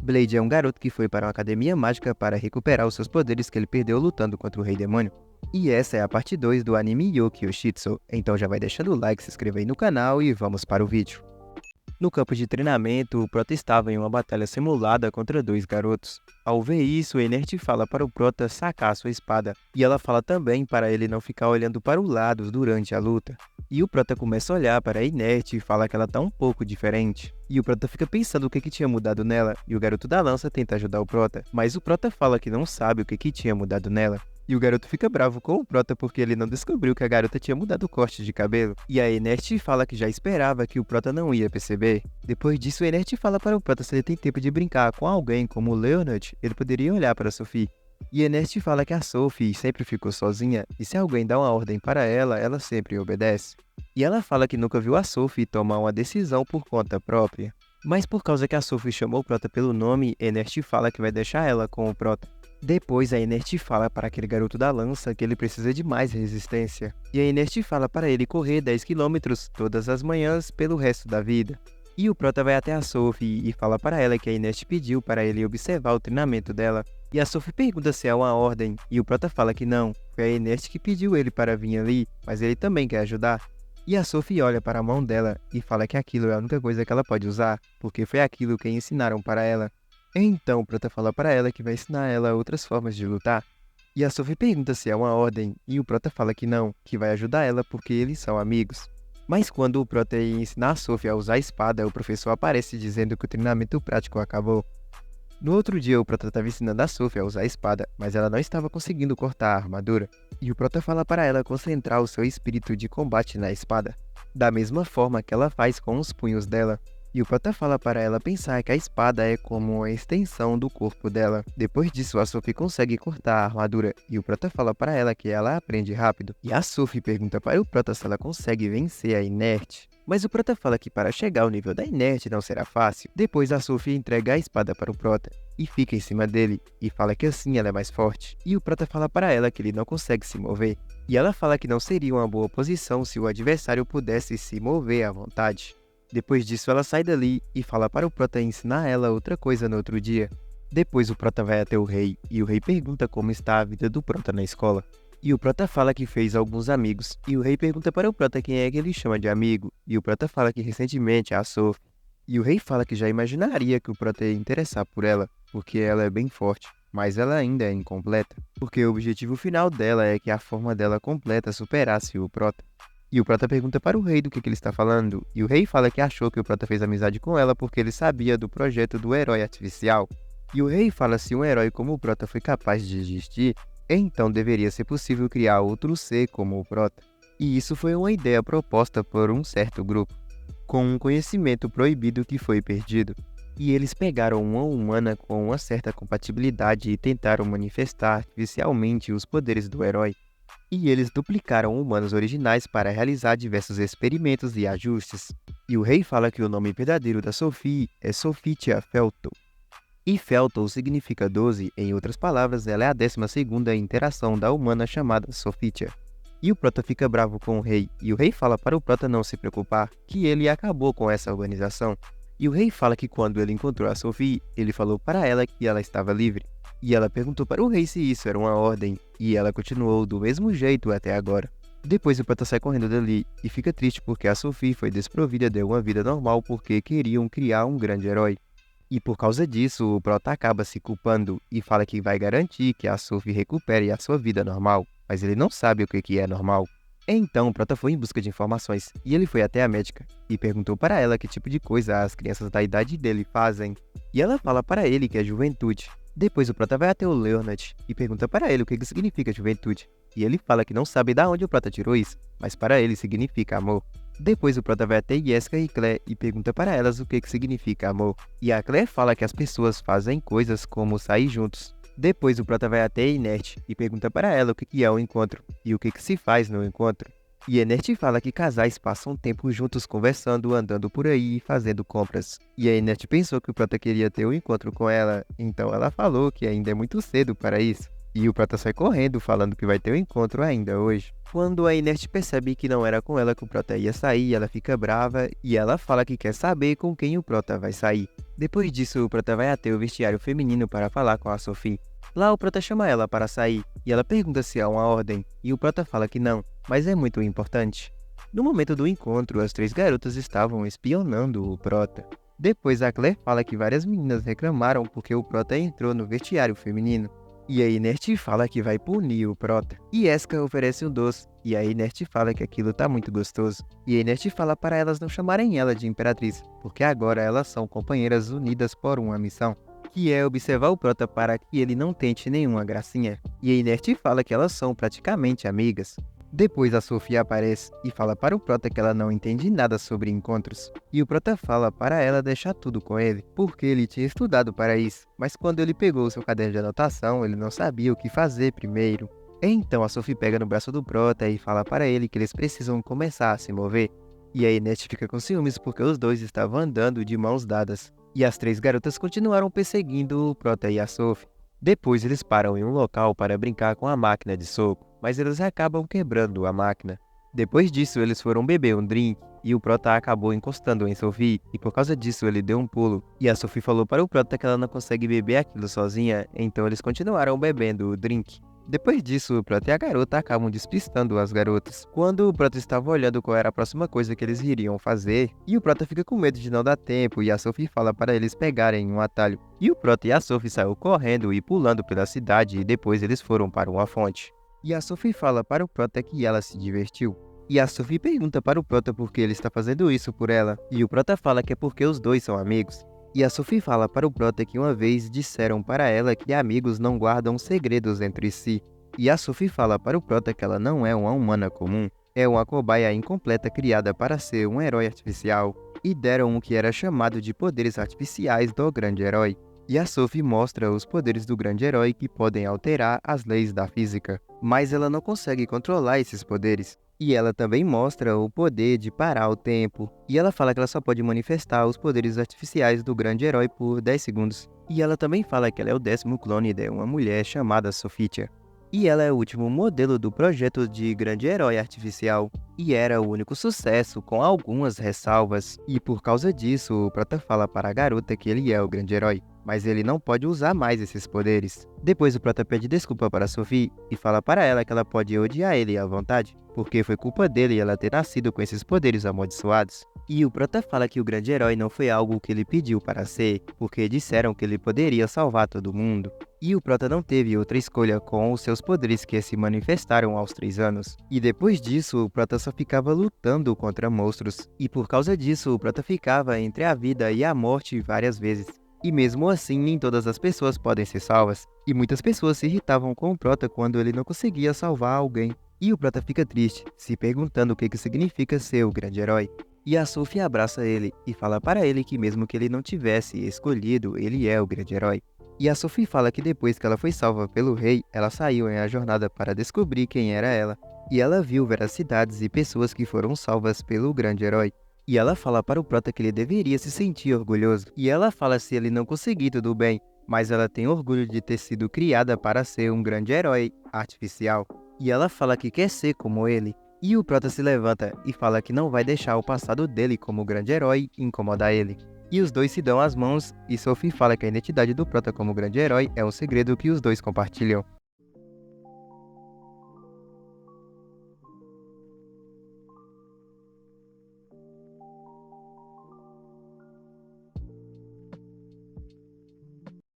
Blade é um garoto que foi para uma academia mágica para recuperar os seus poderes que ele perdeu lutando contra o Rei Demônio. E essa é a parte 2 do anime Yoki Yoshitsu, então já vai deixando o like, se inscreva aí no canal e vamos para o vídeo. No campo de treinamento, o Prota estava em uma batalha simulada contra dois garotos. Ao ver isso, Enert fala para o Prota sacar sua espada, e ela fala também para ele não ficar olhando para o lado durante a luta. E o Prota começa a olhar para a Enert e fala que ela tá um pouco diferente. E o Prota fica pensando o que tinha mudado nela, e o garoto da lança tenta ajudar o Prota, mas o Prota fala que não sabe o que tinha mudado nela. E o garoto fica bravo com o Prota porque ele não descobriu que a garota tinha mudado o corte de cabelo. E a Enert fala que já esperava que o Prota não ia perceber. Depois disso, a Enert fala para o Prota se ele tem tempo de brincar com alguém como o Leonard, ele poderia olhar para Sophie. E Enert fala que a Sophie sempre ficou sozinha e se alguém dá uma ordem para ela, ela sempre obedece. E ela fala que nunca viu a Sophie tomar uma decisão por conta própria. Mas por causa que a Sophie chamou o Prota pelo nome, Enert fala que vai deixar ela com o Prota. Depois a Enert fala para aquele garoto da lança que ele precisa de mais resistência. E a Enert fala para ele correr 10 km todas as manhãs pelo resto da vida. E o Prota vai até a Sophie e fala para ela que a Enert pediu para ele observar o treinamento dela. E a Sophie pergunta se é uma ordem, e o Prota fala que não, foi a Enert que pediu ele para vir ali, mas ele também quer ajudar. E a Sophie olha para a mão dela e fala que aquilo é a única coisa que ela pode usar, porque foi aquilo que ensinaram para ela. Então o Prota fala para ela que vai ensinar ela outras formas de lutar. E a Sophie pergunta se é uma ordem, e o Prota fala que não, que vai ajudar ela porque eles são amigos. Mas quando o Prota ia ensinar a Sophie a usar a espada, o professor aparece dizendo que o treinamento prático acabou. No outro dia, o Prota estava ensinando a Sophie a usar a espada, mas ela não estava conseguindo cortar a armadura. E o Prota fala para ela concentrar o seu espírito de combate na espada, da mesma forma que ela faz com os punhos dela. E o Prota fala para ela pensar que a espada é como uma extensão do corpo dela. Depois disso, a Sophie consegue cortar a armadura e o Prota fala para ela que ela aprende rápido. E a Sophie pergunta para o Prota se ela consegue vencer a Enert. Mas o Prota fala que para chegar ao nível da Enert não será fácil. Depois a Sophie entrega a espada para o Prota e fica em cima dele e fala que assim ela é mais forte. E o Prota fala para ela que ele não consegue se mover. E ela fala que não seria uma boa posição se o adversário pudesse se mover à vontade. Depois disso, ela sai dali e fala para o Prota ensinar ela outra coisa no outro dia. Depois o Prota vai até o rei, e o rei pergunta como está a vida do Prota na escola. E o Prota fala que fez alguns amigos, e o rei pergunta para o Prota quem é que ele chama de amigo, e o Prota fala que recentemente é a Sophie. E o rei fala que já imaginaria que o Prota ia interessar por ela, porque ela é bem forte, mas ela ainda é incompleta, porque o objetivo final dela é que a forma dela completa superasse o Prota. E o Prota pergunta para o rei do que ele está falando, e o rei fala que achou que o Prota fez amizade com ela porque ele sabia do projeto do herói artificial. E o rei fala se um herói como o Prota foi capaz de existir, então deveria ser possível criar outro ser como o Prota. E isso foi uma ideia proposta por um certo grupo, com um conhecimento proibido que foi perdido. E eles pegaram uma humana com uma certa compatibilidade e tentaram manifestar artificialmente os poderes do herói. E eles duplicaram humanos originais para realizar diversos experimentos e ajustes. E o rei fala que o nome verdadeiro da Sophie é Sophitia Feltow. E Feltow significa 12, em outras palavras, ela é a 12ª interação da humana chamada Sophitia. E o Prota fica bravo com o rei, e o rei fala para o Prota não se preocupar, que ele acabou com essa organização. E o rei fala que quando ele encontrou a Sophie, ele falou para ela que ela estava livre. E ela perguntou para o rei se isso era uma ordem, e ela continuou do mesmo jeito até agora. Depois o Prota sai correndo dali, e fica triste porque a Sophie foi desprovida de uma vida normal porque queriam criar um grande herói. E por causa disso, o Prota acaba se culpando, e fala que vai garantir que a Sophie recupere a sua vida normal, mas ele não sabe o que é normal. Então o Prota foi em busca de informações, e ele foi até a médica, e perguntou para ela que tipo de coisa as crianças da idade dele fazem. E ela fala para ele que é juventude. Depois o Prota vai até o Leonard e pergunta para ele o que significa juventude. E ele fala que não sabe de onde o Prota tirou isso, mas para ele significa amor. Depois o Prota vai até Jeska e Claire e pergunta para elas o que significa amor. E a Claire fala que as pessoas fazem coisas como sair juntos. Depois o Prota vai até Enert e pergunta para ela o que é um encontro e o que se faz no encontro. E Enert fala que casais passam tempo juntos conversando, andando por aí e fazendo compras. E a Enert pensou que o Prota queria ter um encontro com ela, então ela falou que ainda é muito cedo para isso. E o Prota sai correndo, falando que vai ter um encontro ainda hoje. Quando a Enert percebe que não era com ela que o Prota ia sair, ela fica brava e ela fala que quer saber com quem o Prota vai sair. Depois disso, o Prota vai até o vestiário feminino para falar com a Sophie. Lá o Prota chama ela para sair, e ela pergunta se há uma ordem, e o Prota fala que não, mas é muito importante. No momento do encontro, as três garotas estavam espionando o Prota. Depois a Claire fala que várias meninas reclamaram porque o Prota entrou no vestiário feminino. E a Inert fala que vai punir o Prota. E Eska oferece um doce, e a Inert fala que aquilo tá muito gostoso. E a Inert fala para elas não chamarem ela de Imperatriz, porque agora elas são companheiras unidas por uma missão, que é observar o Prota para que ele não tente nenhuma gracinha. E a Inert fala que elas são praticamente amigas. Depois a Sophie aparece e fala para o Prota que ela não entende nada sobre encontros. E o Prota fala para ela deixar tudo com ele, porque ele tinha estudado para isso. Mas quando ele pegou seu caderno de anotação, ele não sabia o que fazer primeiro. Então a Sophie pega no braço do Prota e fala para ele que eles precisam começar a se mover. E a Inês fica com ciúmes porque os dois estavam andando de mãos dadas. E as três garotas continuaram perseguindo o Prota e a Sophie. Depois eles param em um local para brincar com a máquina de soco, mas eles acabam quebrando a máquina. Depois disso, eles foram beber um drink, e o Prota acabou encostando em Sophie, e por causa disso ele deu um pulo. E a Sophie falou para o Prota que ela não consegue beber aquilo sozinha, então eles continuaram bebendo o drink. Depois disso, o Prota e a garota acabam despistando as garotas. Quando o Prota estava olhando qual era a próxima coisa que eles iriam fazer, e o Prota fica com medo de não dar tempo, e a Sophie fala para eles pegarem um atalho. E o Prota e a Sophie saíram correndo e pulando pela cidade, e depois eles foram para uma fonte. E a Sophie fala para o Prota que ela se divertiu. E a Sophie pergunta para o Prota por que ele está fazendo isso por ela, e o Prota fala que é porque os dois são amigos. E a Sophie fala para o Prota que uma vez disseram para ela que amigos não guardam segredos entre si. E a Sophie fala para o Prota que ela não é uma humana comum, é uma cobaia incompleta criada para ser um herói artificial. E deram o que era chamado de poderes artificiais do grande herói. E a Sophie mostra os poderes do grande herói que podem alterar as leis da física. Mas ela não consegue controlar esses poderes. E ela também mostra o poder de parar o tempo. E ela fala que ela só pode manifestar os poderes artificiais do grande herói por 10 segundos. E ela também fala que ela é o 10º clone de uma mulher chamada Sophitia. E ela é o último modelo do projeto de grande herói artificial. E era o único sucesso, com algumas ressalvas. E por causa disso, o Prota fala para a garota que ele é o grande herói, mas ele não pode usar mais esses poderes. Depois o Prota pede desculpa para Sophie e fala para ela que ela pode odiar ele à vontade, porque foi culpa dele ela ter nascido com esses poderes amaldiçoados. E o Prota fala que o grande herói não foi algo que ele pediu para ser, porque disseram que ele poderia salvar todo mundo. E o Prota não teve outra escolha com os seus poderes que se manifestaram aos 3 anos. E depois disso, o Prota só ficava lutando contra monstros. E por causa disso, o Prota ficava entre a vida e a morte várias vezes. E mesmo assim, nem todas as pessoas podem ser salvas. E muitas pessoas se irritavam com o Prota quando ele não conseguia salvar alguém. E o Prota fica triste, se perguntando o que significa ser o grande herói. E a Sophie abraça ele e fala para ele que mesmo que ele não tivesse escolhido, ele é o grande herói. E a Sophie fala que depois que ela foi salva pelo rei, ela saiu em a jornada para descobrir quem era ela. E ela viu veracidades e pessoas que foram salvas pelo grande herói. E ela fala para o Prota que ele deveria se sentir orgulhoso. E ela fala se ele não conseguir tudo bem, mas ela tem orgulho de ter sido criada para ser um grande herói artificial. E ela fala que quer ser como ele. E o Prota se levanta e fala que não vai deixar o passado dele como grande herói incomodar ele. E os dois se dão as mãos e Sophie fala que a identidade do Prota como grande herói é um segredo que os dois compartilham.